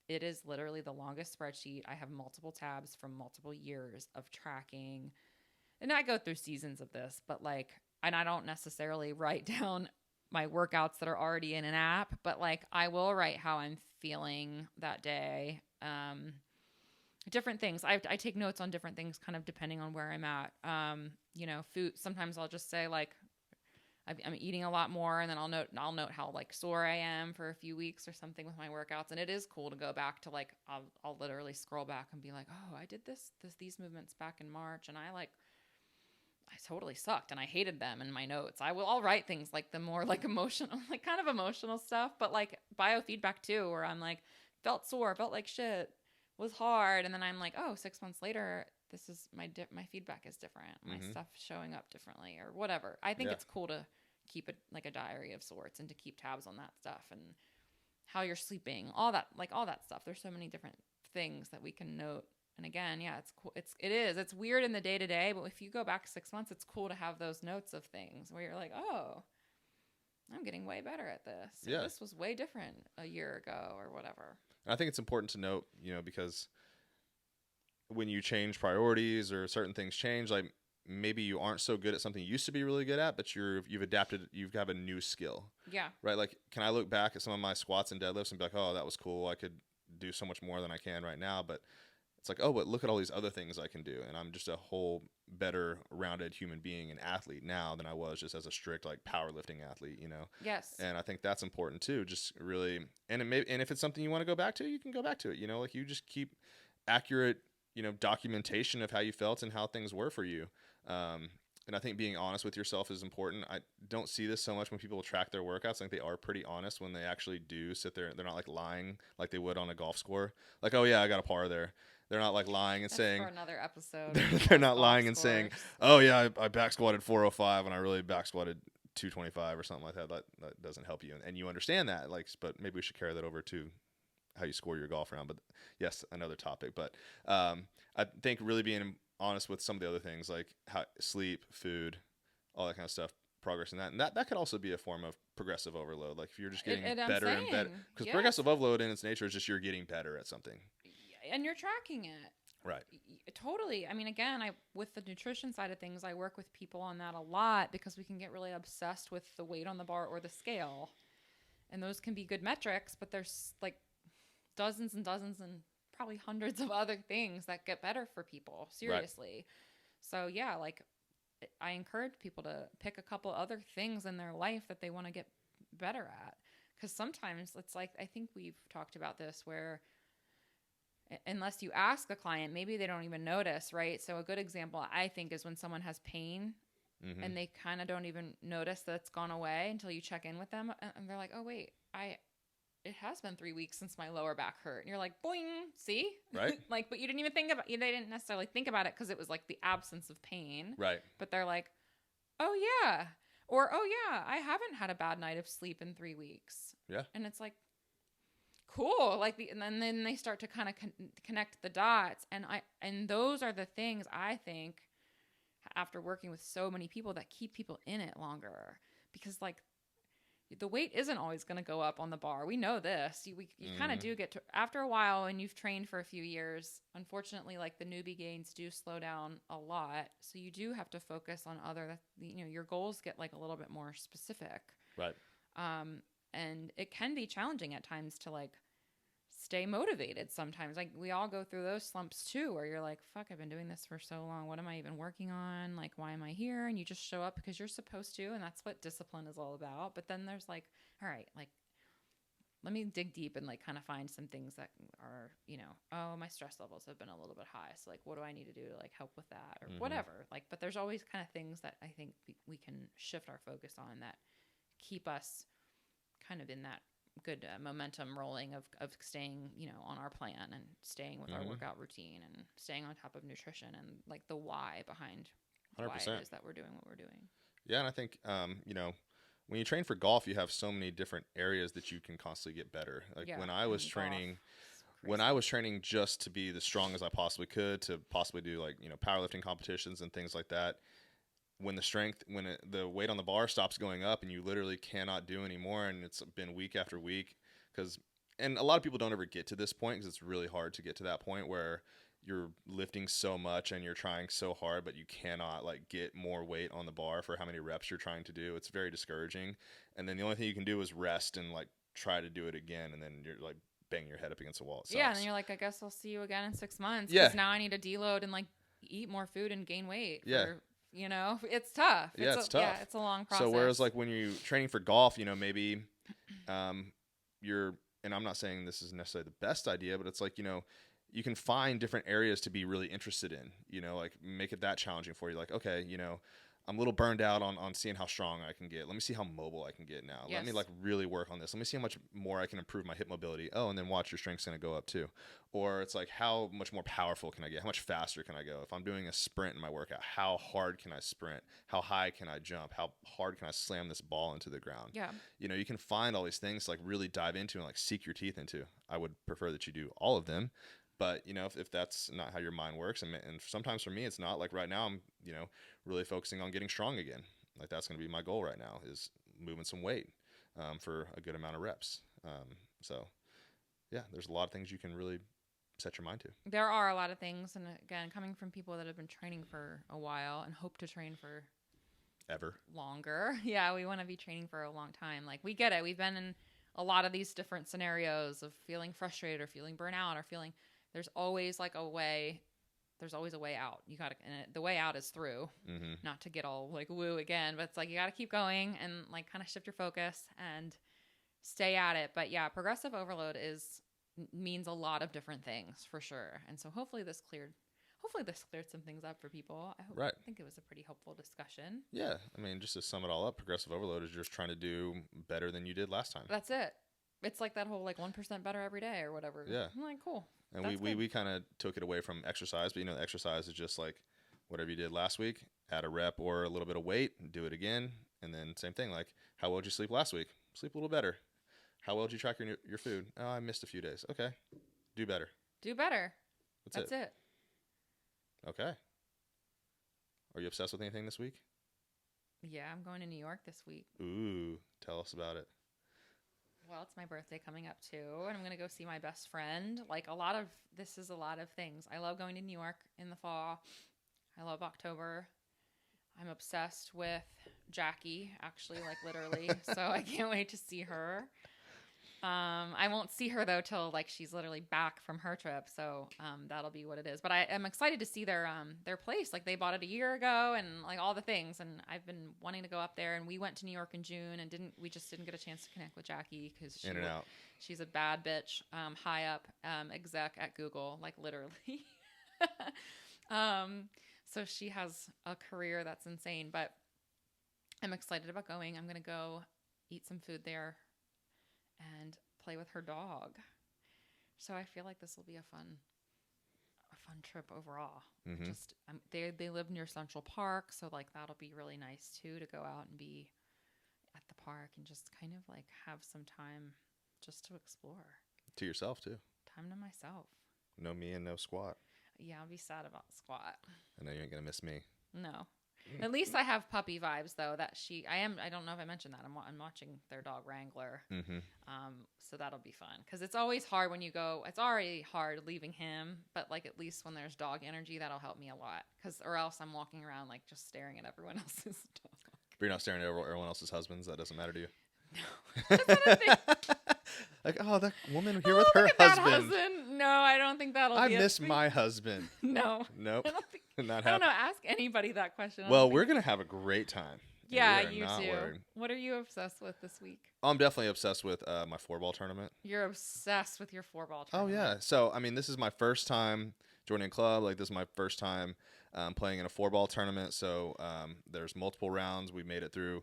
it is literally the longest spreadsheet. I have multiple tabs from multiple years of tracking, and I go through seasons of this, but and I don't necessarily write down my workouts that are already in an app, but like I will write how I'm feeling that day. Different things. I take notes on different things kind of depending on where I'm at. Food. Sometimes I'll just say like, I'm eating a lot more, and then I'll note how like sore I am for a few weeks or something with my workouts. And it is cool to go back to like, I'll literally scroll back and be like, oh, I did these movements back in March, and I totally sucked and I hated them in my notes. I'll write things like the more like emotional, like kind of emotional stuff, but like biofeedback too, where I'm like, felt sore, felt like shit, was hard. And then I'm like, oh, 6 months later, this is my feedback is different. My stuff showing up differently or whatever. I think it's cool to keep it like a diary of sorts and to keep tabs on that stuff and how you're sleeping, all that stuff. There's so many different things that we can note. And again, yeah, it's cool. It's weird in the day to day, but if you go back 6 months, it's cool to have those notes of things where you're like, oh, I'm getting way better at this. Yeah. This was way different a year ago or whatever. And I think it's important to note, because when you change priorities or certain things change, like maybe you aren't so good at something you used to be really good at, but you've adapted, you have a new skill. Yeah. Right. Like, can I look back at some of my squats and deadlifts and be like, oh, that was cool. I could do so much more than I can right now. But it's like, oh, but look at all these other things I can do. And I'm just a whole better rounded human being and athlete now than I was just as a strict like powerlifting athlete, Yes. And I think that's important too. Just really, and if it's something you want to go back to, you can go back to it, like you just keep accurate, documentation of how you felt and how things were for you. And I think being honest with yourself is important. I don't see this so much when people track their workouts. I think they are pretty honest when they actually do sit there. They're not like lying like they would on a golf score. Like, oh yeah, I got a par there. They're not like lying and saying for another episode. They're not lying and saying, oh yeah, I back squatted 405 and I really back squatted 225 or something like that. That doesn't help you. And you understand that, but maybe we should carry that over to how you score your golf round. But yes, another topic. But I think really being honest with some of the other things like how sleep, food, all that kind of stuff, progress in that. And that could also be a form of progressive overload. Like if you're just getting better and better, because progressive overload in its nature is just you're getting better at something. And you're tracking it. Right. Totally. I mean, again, with the nutrition side of things, I work with people on that a lot because we can get really obsessed with the weight on the bar or the scale. And those can be good metrics, but there's like dozens and dozens and probably hundreds of other things that get better for people. Seriously. Right. So yeah, like I encourage people to pick a couple other things in their life that they want to get better at. Because sometimes it's like, I think we've talked about this where unless you ask the client, maybe they don't even notice, right? So a good example, I think, is when someone has pain and they kind of don't even notice that it's gone away until you check in with them. And they're like, oh, wait, it has been 3 weeks since my lower back hurt. And you're like, boing, see? Right. Like, but you didn't even think about it. They didn't necessarily think about it because it was like the absence of pain. Right. But they're like, oh, yeah. Or, oh, yeah, I haven't had a bad night of sleep in 3 weeks. Yeah. And it's like, cool. Like, and then they start to kind of connect the dots. And those are the things I think, after working with so many people, that keep people in it longer. Because, like, the weight isn't always going to go up on the bar. We know this. You kind of do get to, after a while, and you've trained for a few years, unfortunately, like the newbie gains do slow down a lot. So you do have to focus on other, your goals get like a little bit more specific. Right. And it can be challenging at times to like stay motivated sometimes. Like we all go through those slumps too, where you're like, fuck, I've been doing this for so long. What am I even working on? Like, why am I here? And you just show up because you're supposed to. And that's what discipline is all about. But then there's like, all right, like, let me dig deep and like kind of find some things that are, oh, my stress levels have been a little bit high. So like, what do I need to do to like help with that or whatever? Like, but there's always kind of things that I think we can shift our focus on that keep us kind of in that good momentum rolling of staying, on our plan and staying with our workout routine and staying on top of nutrition and like the why behind 100%. Why it is that we're doing what we're doing. Yeah. And I think, when you train for golf, you have so many different areas that you can constantly get better. Like when I was training, just to be the strong as I possibly could, to possibly do like, powerlifting competitions and things like that. When the weight on the bar stops going up and you literally cannot do anymore, and it's been week after week, and a lot of people don't ever get to this point because it's really hard to get to that point where you're lifting so much and you're trying so hard, but you cannot like get more weight on the bar for how many reps you're trying to do. It's very discouraging. And then the only thing you can do is rest and like try to do it again. And then you're like banging your head up against the wall. Yeah. And then you're like, I guess I'll see you again in 6 months. Because now I need to deload and like eat more food and gain weight. It's tough. It's tough. Yeah, it's a long process. So whereas like when you're training for golf, maybe you're, and I'm not saying this is necessarily the best idea, but it's like, you can find different areas to be really interested in, like make it that challenging for you. Like, okay, I'm a little burned out on seeing how strong I can get. Let me see how mobile I can get now. Yes. Let me like really work on this. Let me see how much more I can improve my hip mobility. Oh, and then watch, your strength's going to go up too. Or it's like, how much more powerful can I get? How much faster can I go? If I'm doing a sprint in my workout, how hard can I sprint? How high can I jump? How hard can I slam this ball into the ground? Yeah. You can find all these things to like really dive into and like seek your teeth into. I would prefer that you do all of them. But, if that's not how your mind works, and sometimes for me, it's not. Like right now, I'm, really focusing on getting strong again. Like that's going to be my goal right now, is moving some weight for a good amount of reps. So, yeah, there's a lot of things you can really set your mind to. There are a lot of things. And again, coming from people that have been training for a while and hope to train for ever longer. Yeah, we want to be training for a long time. Like we get it. We've been in a lot of these different scenarios of feeling frustrated or feeling burnout or feeling... There's always like a way. There's always a way out. You got to, and the way out is through. Not to get all like woo again, but it's like you got to keep going and like kind of shift your focus and stay at it. But yeah, progressive overload means a lot of different things for sure. And so hopefully this cleared some things up for people. I think it was a pretty helpful discussion. Yeah, I mean, just to sum it all up, progressive overload is just trying to do better than you did last time. That's it. It's like that whole like 1% better every day or whatever. Yeah. I'm like, cool. And we kind of took it away from exercise, but the exercise is just like whatever you did last week, add a rep or a little bit of weight, do it again. And then same thing, like how well did you sleep last week? Sleep a little better. How well did you track your food? Oh, I missed a few days. Okay. Do better. Do better. That's it. Okay. Are you obsessed with anything this week? Yeah, I'm going to New York this week. Ooh, tell us about it. Well, it's my birthday coming up too, and I'm going to go see my best friend. Like this is a lot of things. I love going to New York in the fall. I love October. I'm obsessed with Jackie, actually, like literally. So I can't wait to see her. I won't see her though till like she's literally back from her trip, so that'll be what it is. But I am excited to see their place. Like they bought it a year ago, and like all the things. And I've been wanting to go up there. And we went to New York in June, and we just didn't get a chance to connect with Jackie because she's a bad bitch, high up exec at Google, like literally. So she has a career that's insane. But I'm excited about going. I'm gonna go eat some food there and play with her dog. So I feel like this will be a fun trip overall. Mm-hmm. Just they live near Central Park, so like that'll be really nice too to go out and be at the park and just kind of like have some time just to explore. To yourself too. Time to myself. No me and no squat. Yeah, I'll be sad about squat. I know you ain't gonna miss me. No. At least I have puppy vibes though. I don't know if I mentioned that. I'm watching their dog Wrangler. Mm-hmm. So that'll be fun because it's always hard when you go. It's already hard leaving him, but like at least when there's dog energy, that'll help me a lot. Or else I'm walking around like just staring at everyone else's dog. But you're not staring at everyone else's husbands. That doesn't matter to you. No. That's not a thing. Like, oh, that woman here with her husband. No, I don't think that'll. I miss my husband. No. Nope. I don't think. Not I don't know. Ask anybody that question. Well, we're gonna have a great time. Yeah, you too. What are you obsessed with this week? I'm definitely obsessed with my 4-ball tournament. You're obsessed with your 4-ball tournament. Oh yeah. So I mean, this is my first time joining a club. Like this is my first time playing in a 4-ball tournament. So there's multiple rounds. We made it through.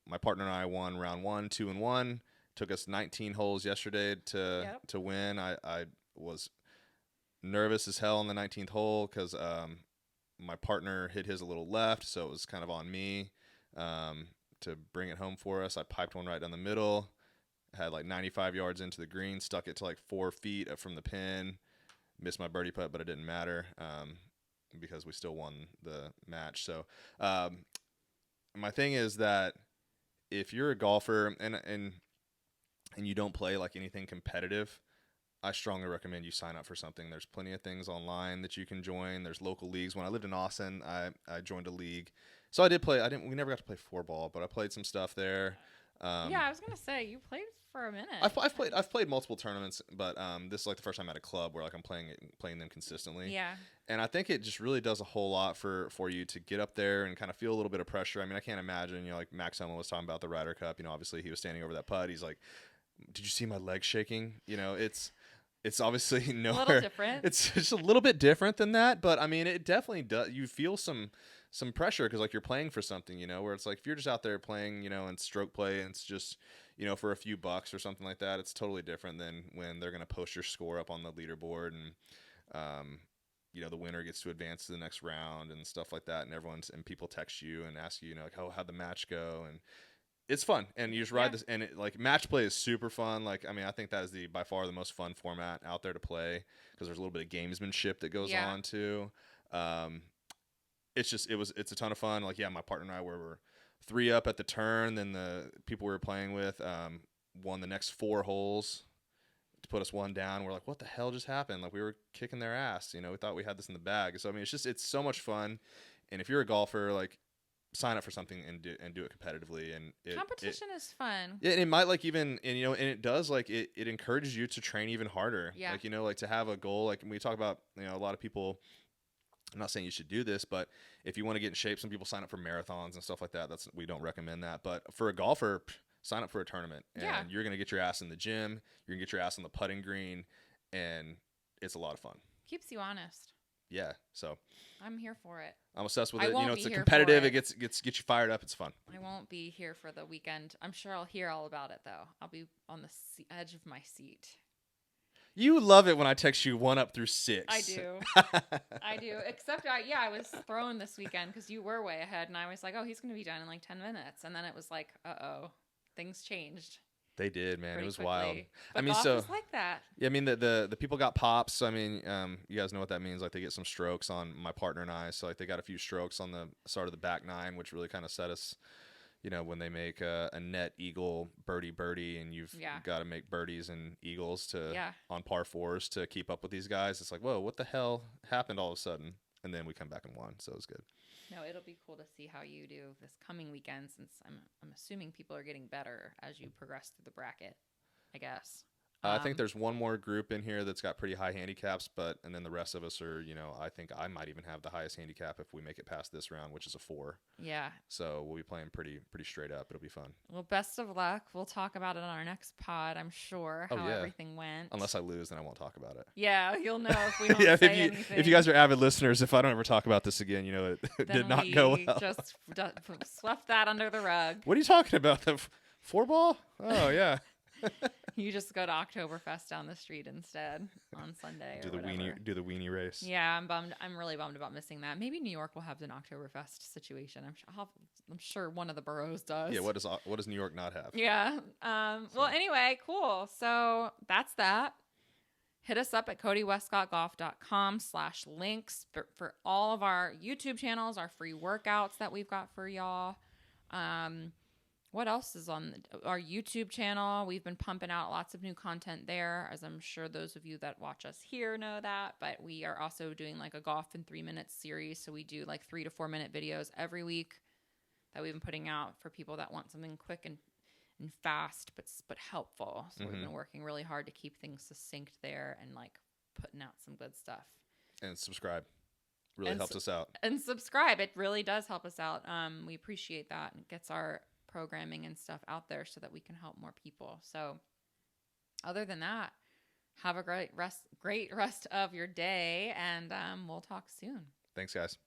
My partner and I won round 1, 2, and 1. Took us 19 holes yesterday to win. I was nervous as hell on the 19th hole because my partner hit his a little left, so it was kind of on me to bring it home for us. I piped one right down the middle, had like 95 yards into the green, stuck it to like 4 feet from the pin, missed my birdie putt, but it didn't matter because we still won the match. So my thing is that if you're a golfer and you don't play like anything competitive, I strongly recommend you sign up for something. There's plenty of things online that you can join. There's local leagues. When I lived in Austin, I joined a league. So I did play. We never got to play 4-ball, but I played some stuff there. Yeah, I was gonna say you played for a minute. I've played multiple tournaments, but this is like the first time at a club where like I'm playing them consistently. Yeah. And I think it just really does a whole lot for you to get up there and kind of feel a little bit of pressure. I mean, I can't imagine, like Max Homa was talking about the Ryder Cup. Obviously he was standing over that putt. He's like, "Did you see my legs shaking?" It's obviously nowhere. A little different. It's just a little bit different than that, but I mean, it definitely does. You feel some pressure because like you're playing for something, where it's like if you're just out there playing, and stroke play, and it's just, for a few bucks or something like that, it's totally different than when they're gonna post your score up on the leaderboard and the winner gets to advance to the next round and stuff like that, and people text you and ask you, like, oh, how'd the match go? And it's fun, and you just ride this, and like match play is super fun. Like, I mean, I think that is by far the most fun format out there to play because there's a little bit of gamesmanship that goes on too. It's a ton of fun. Like, my partner and I were 3 up at the turn. Then the people we were playing with won the next 4 holes to put us 1 down. We're like, what the hell just happened? Like, we were kicking their ass. We thought we had this in the bag. So I mean, it's so much fun. And if you're a golfer, like, sign up for something and do it competitively. And competition is fun. Yeah, and it might like even and it does like it encourages you to train even harder. Yeah. Like like to have a goal. Like when we talk about a lot of people. I'm not saying you should do this, but if you want to get in shape, some people sign up for marathons and stuff like that. We don't recommend that. But for a golfer, sign up for a tournament, and you're gonna get your ass in the gym. You're gonna get your ass on the putting green, and it's a lot of fun. Keeps you honest. Yeah, so I'm here for it. I'm obsessed with it. It's a competitive. It gets you fired up. It's fun. I won't be here for the weekend. I'm sure I'll hear all about it though. I'll be on the edge of my seat. You love it when I text you 1 up through 6. I do. I do. Except I was thrown this weekend because you were way ahead, and I was like, oh, he's going to be done in like 10 minutes, and then it was like, uh-oh, things changed. They did, man. It was quickly. Wild. But golf is like that. Yeah, I mean the people got pops. I mean, you guys know what that means. Like they get some strokes on my partner and I. So like they got a few strokes on the start of the back 9, which really kind of set us. When they make a net eagle birdie, and you've got to make birdies and eagles on par 4s to keep up with these guys. It's like, whoa, what the hell happened all of a sudden? And then we come back and won, so it was good. No, it'll be cool to see how you do this coming weekend, since I'm assuming people are getting better as you progress through the bracket. I guess. I think there's one more group in here that's got pretty high handicaps, and then the rest of us are, I think I might even have the highest handicap if we make it past this round, which is a 4. Yeah. So we'll be playing pretty straight up. It'll be fun. Well, best of luck. We'll talk about it on our next pod, I'm sure, how everything went. Unless I lose, then I won't talk about it. Yeah, you'll know if we don't say anything. If you guys are avid listeners, if I don't ever talk about this again, it did not go well. Just swept that under the rug. What are you talking about? The 4-ball? Oh, yeah. You just go to Oktoberfest down the street instead on Sunday. Do the weenie race. Yeah, I'm bummed. I'm really bummed about missing that. Maybe New York will have an Oktoberfest situation. I'm sure one of the boroughs does. Yeah. What does New York not have? Yeah. Well, anyway, cool. So that's that. Hit us up at codywescottgolf.com/links for all of our YouTube channels, our free workouts that we've got for y'all. What else is on our YouTube channel? We've been pumping out lots of new content there, as I'm sure those of you that watch us here know that. But we are also doing like a golf in 3 minutes series. So we do like 3 to 4 minute videos every week that we've been putting out for people that want something quick and fast, but helpful. So we've been working really hard to keep things succinct there and like putting out some good stuff. And subscribe. Really helps us out. And subscribe. It really does help us out. We appreciate that. And gets our programming and stuff out there so that we can help more people. So other than that, have a great rest of your day, and we'll talk soon. Thanks, guys.